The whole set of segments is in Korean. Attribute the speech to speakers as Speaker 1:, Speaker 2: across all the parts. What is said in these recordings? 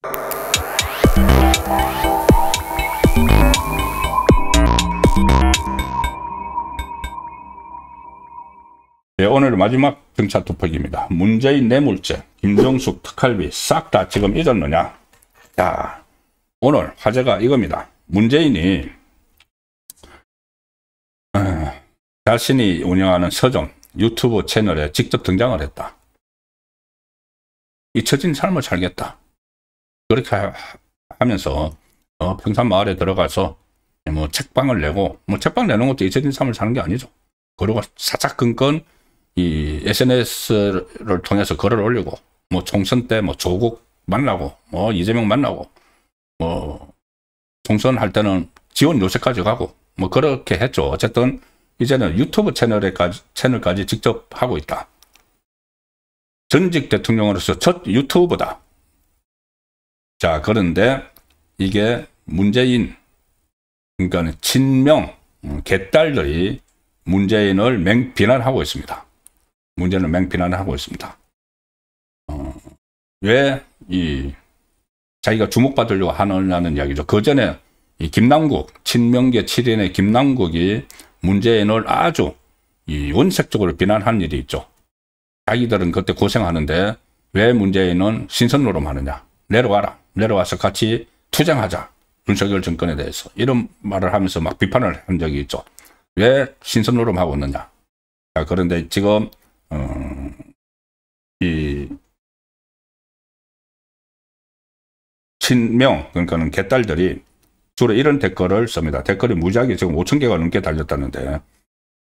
Speaker 1: 네, 오늘 마지막 정치 토픽입니다. 문재인 뇌물죄, 김정숙 특활비 싹 다 지금 잊었느냐? 자, 오늘 화제가 이겁니다. 문재인이 자신이 운영하는 서점 유튜브 채널에 직접 등장을 했다. 잊혀진 삶을 살겠다. 그렇게 하면서 평산마을에 들어가서 뭐 책방을 내고, 뭐 책방 내는 것도 잊혀진 삶을 사는 게 아니죠. 그리고 사사건건 이 SNS를 통해서 글을 올리고, 뭐 총선 때 뭐 조국 만나고, 뭐 이재명 만나고, 뭐 총선 할 때는 지원 요새까지 가고, 뭐 그렇게 했죠. 어쨌든 이제는 유튜브 채널까지 직접 하고 있다. 전직 대통령으로서 첫 유튜브다. 자, 그런데 이게 문재인, 그러니까 친명 개딸들이 문재인을 비난하고 있습니다. 문재인을 맹비난하고 있습니다. 왜 자기가 주목받으려고 하느냐는 이야기죠. 그 전에 이 김남국, 친명계 7인의 김남국이 문재인을 아주 원색적으로 비난한 일이 있죠. 자기들은 그때 고생하는데 왜 문재인은 신선노름 하느냐. 내려와라. 내려와서 같이 투쟁하자. 윤석열 정권에 대해서. 이런 말을 하면서 막 비판을 한 적이 있죠. 왜 신선노름 하고 있느냐. 자, 그런데 지금 이 친명, 그러니까는 개딸들이 주로 이런 댓글을 씁니다. 댓글이 무지하게 지금 5,000개가 넘게 달렸다는데,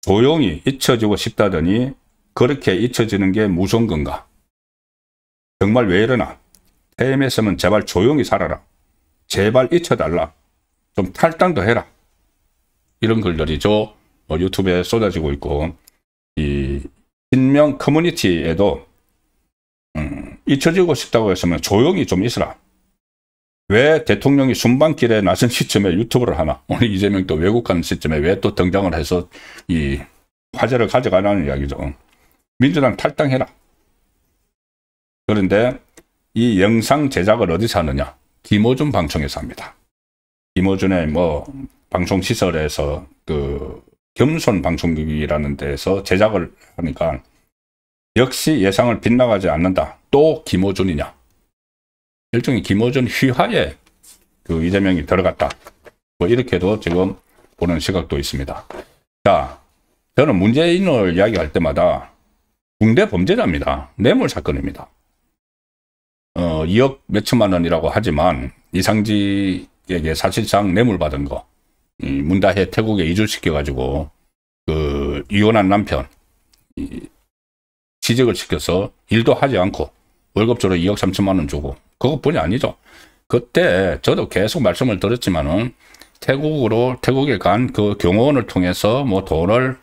Speaker 1: 조용히 잊혀지고 싶다더니 그렇게 잊혀지는 게 무서운 건가? 정말 왜 이러나? 퇴임했으면 제발 조용히 살아라. 제발 잊혀달라. 좀 탈당도 해라. 이런 글들이 유튜브에 쏟아지고 있고, 이 친명 커뮤니티에도 잊혀지고 싶다고 했으면 조용히 좀 있으라. 왜 대통령이 순방길에 나선 시점에 유튜브를 하나? 오늘 이재명 또 외국 가는 시점에 왜 또 등장을 해서 이 화제를 가져가라는 이야기죠. 민주당 탈당해라. 그런데 이 영상 제작을 어디서 하느냐? 김어준 방송에서 합니다. 김어준의 방송시설에서 겸손 방송국이라는 데서 제작을 하니까 역시 예상을 빗나가지 않는다. 또 김어준이냐? 일종의 김어준 휘하에 이재명이 들어갔다. 뭐 이렇게도 지금 보는 시각도 있습니다. 자, 저는 문재인을 이야기할 때마다 중대 범죄자입니다. 뇌물 사건입니다. 2억 몇천만 원이라고 하지만 이상직에게 사실상 뇌물 받은 거, 문다혜 태국에 이주시켜가지고 이혼한 남편 취직을 시켜서 일도 하지 않고 월급조로 2억 3천만 원 주고, 그것뿐이 아니죠. 그때 저도 계속 말씀을 드렸지만은 태국에 간 그 경호원을 통해서 돈을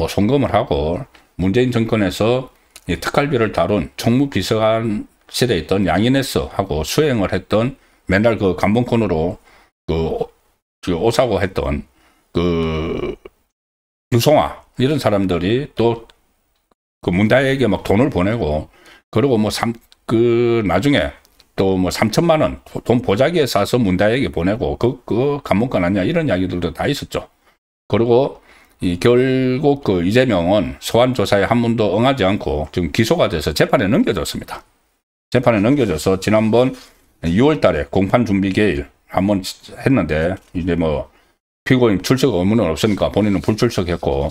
Speaker 1: 송금을 하고, 문재인 정권에서 이 특활비를 다룬 총무비서관실에 있던 양인에서하고 수행을 했던, 맨날 감봉권으로 오사고 했던 유송아 이런 사람들이 또 문다혜에게 돈을 보내고, 그리고 나중에 또 3천만 원 돈 보자기에 싸서 문다혜에게 보내고, 그 감옥관 아니야, 이런 이야기들도 다 있었죠. 그리고 결국 이재명은 소환 조사에 한 번도 응하지 않고 지금 기소가 돼서 재판에 넘겨졌습니다. 재판에 넘겨져서 지난번 6월 달에 공판 준비 개일 한번 했는데, 이제 피고인 출석 의무는 없으니까 본인은 불출석했고,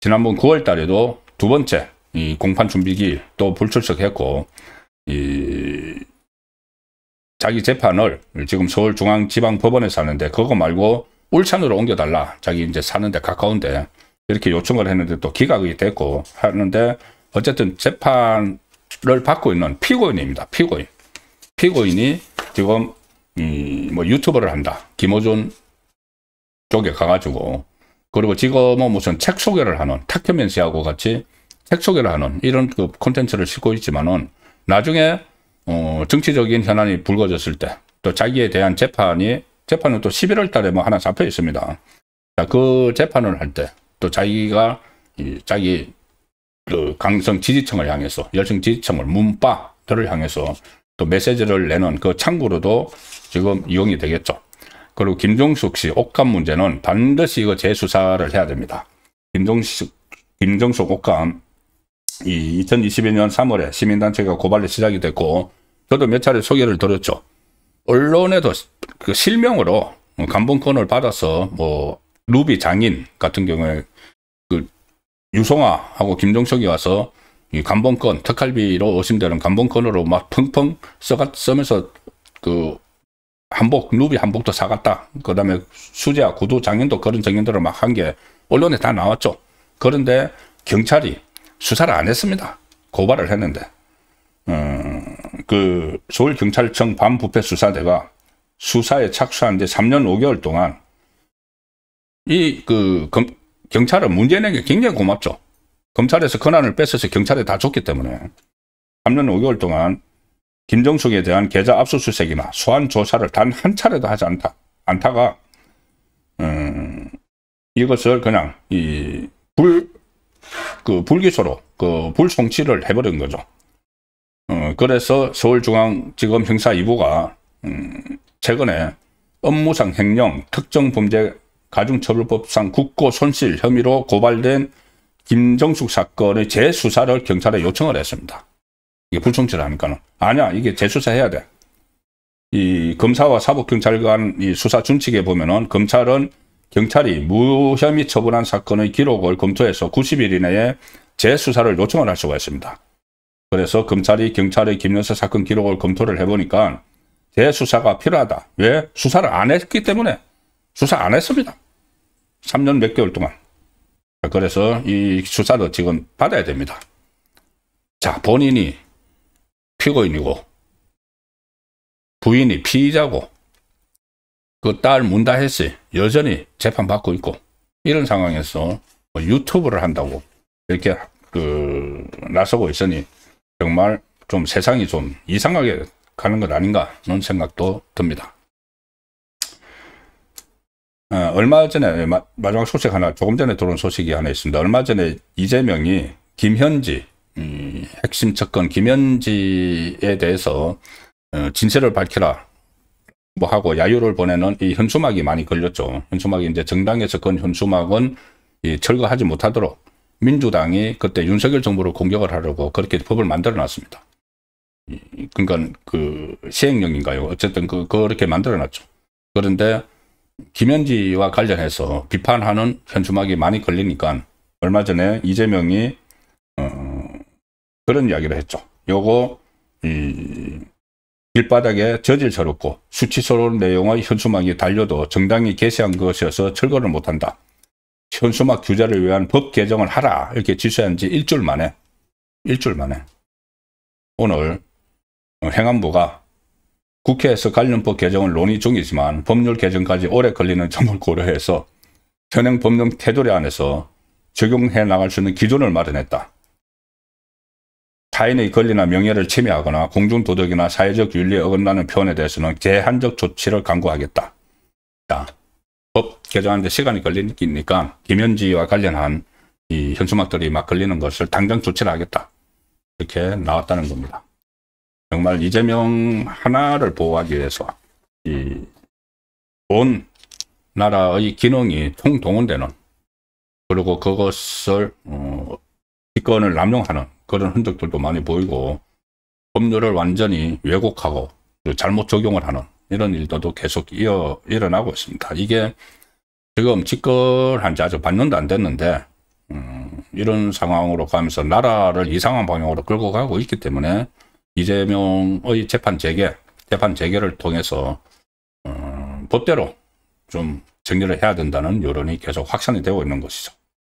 Speaker 1: 지난번 9월 달에도 두 번째 이 공판 준비 기일 또 불출석했고, 자기 재판을 지금 서울중앙지방법원에서 하는데, 그거 말고 울산으로 옮겨달라. 자기 이제 사는데 가까운데 이렇게 요청을 했는데 또 기각이 됐고 하는데, 어쨌든 재판을 받고 있는 피고인입니다. 피고인이 지금 유튜버를 한다. 김어준 쪽에 가가지고, 그리고 지금은 무슨 책 소개를 하는, 탁현민 씨하고 같이 책 소개를 하는 이런 콘텐츠를 싣고 있지만은, 나중에 정치적인 현안이 불거졌을 때 또 자기에 대한 재판은 또 11월 달에 하나 잡혀 있습니다. 자, 그 재판을 할 때 또 자기가 자기 강성 지지층을 향해서, 열성 지지층을 문바들을 향해서 또 메시지를 내는 그 창구로도 지금 이용이 되겠죠. 그리고 김종숙 씨 옷감 문제는 반드시 이거 재수사를 해야 됩니다. 김종숙 옷감, 이 2022년 3월에 시민단체가 고발이 시작이 됐고, 저도 몇 차례 소개를 드렸죠. 언론에도 그 실명으로 감봉권을 받아서 뭐 루비 장인 같은 경우에 그 유송아하고 김종석이 와서 이 감봉권, 특활비로 의심되는 감봉권으로 막 펑펑 써면서 그 한복, 루비 한복도 사갔다. 그 다음에 수재와 구두 장인도 그런 증인들을 막 한 게 언론에 다 나왔죠. 그런데 경찰이 수사를 안 했습니다. 고발을 했는데. 그 서울경찰청 반부패수사대가 수사에 착수한 지 3년 5개월 동안 경찰은 문재인에게 굉장히 고맙죠. 검찰에서 권한을 뺏어서 경찰에 다 줬기 때문에 3년 5개월 동안 김정숙에 대한 계좌 압수수색이나 소환 조사를 단 한 차례도 하지 않다가 이것을 그냥 불기소로 불송치를 해버린 거죠. 그래서 서울중앙지검 형사 2부가 최근에 업무상 횡령, 특정범죄 가중처벌법상 국고 손실 혐의로 고발된 김정숙 사건의 재수사를 경찰에 요청을 했습니다. 이게 불송치를 하니까는 아니야, 이게 재수사해야 돼. 이 검사와 사법경찰 간 이 수사 준칙에 보면은 경찰이 무혐의 처분한 사건의 기록을 검토해서 90일 이내에 재수사를 요청을 할 수가 있습니다. 그래서 검찰이 경찰의 김여사 사건 기록을 검토를 해보니까 재수사가 필요하다. 왜? 수사를 안 했기 때문에. 수사 안 했습니다. 3년 몇 개월 동안. 그래서 이 수사도 지금 받아야 됩니다. 자, 본인이 피고인이고 부인이 피의자고 그 딸 문다혜 씨 여전히 재판받고 있고 이런 상황에서 유튜브를 한다고 이렇게 나서고 있으니 정말 좀 세상이 좀 이상하게 가는 것 아닌가 그런 생각도 듭니다. 얼마 전에 마지막 소식 하나, 조금 전에 들어온 소식이 하나 있습니다. 얼마 전에 이재명이 김현지 핵심 측근 김현지에 대해서 진실을 밝히라 뭐 하고 야유를 보내는 이 현수막이 많이 걸렸죠. 현수막이 이제 정당에서 건 현수막은 철거하지 못하도록 민주당이 그때 윤석열 정부를 공격을 하려고 그렇게 법을 만들어 놨습니다. 그러니까 시행령인가요? 어쨌든 그렇게 만들어 놨죠. 그런데 김현지와 관련해서 비판하는 현수막이 많이 걸리니까 얼마 전에 이재명이 그런 이야기를 했죠. 요거 길바닥에 저질스럽고 수치스러운 내용의 현수막이 달려도 정당이 게시한 것이어서 철거를 못한다. 현수막 규제를 위한 법 개정을 하라 이렇게 지시한 지 일주일 만에 오늘 행안부가 국회에서 관련법 개정을 논의 중이지만 법률 개정까지 오래 걸리는 점을 고려해서 현행 법령 테두리 안에서 적용해 나갈 수 있는 기준을 마련했다. 타인의 권리나 명예를 침해하거나 공중도덕이나 사회적 윤리에 어긋나는 표현에 대해서는 제한적 조치를 강구하겠다. 자, 법 개정하는데 시간이 걸리니까 김현지와 관련한 이 현수막들이 막 걸리는 것을 당장 조치를 하겠다. 이렇게 나왔다는 겁니다. 정말 이재명 하나를 보호하기 위해서 온 나라의 기능이 총동원되는, 그리고 그것을 직권을 남용하는 그런 흔적들도 많이 보이고, 법률을 완전히 왜곡하고 잘못 적용을 하는 이런 일도 계속 일어나고 있습니다. 이게 지금 집권한 지 아직 반년도 안 됐는데 이런 상황으로 가면서 나라를 이상한 방향으로 끌고 가고 있기 때문에 이재명의 재판 재개를 통해서 법대로 좀 정리를 해야 된다는 여론이 계속 확산이 되고 있는 것이죠.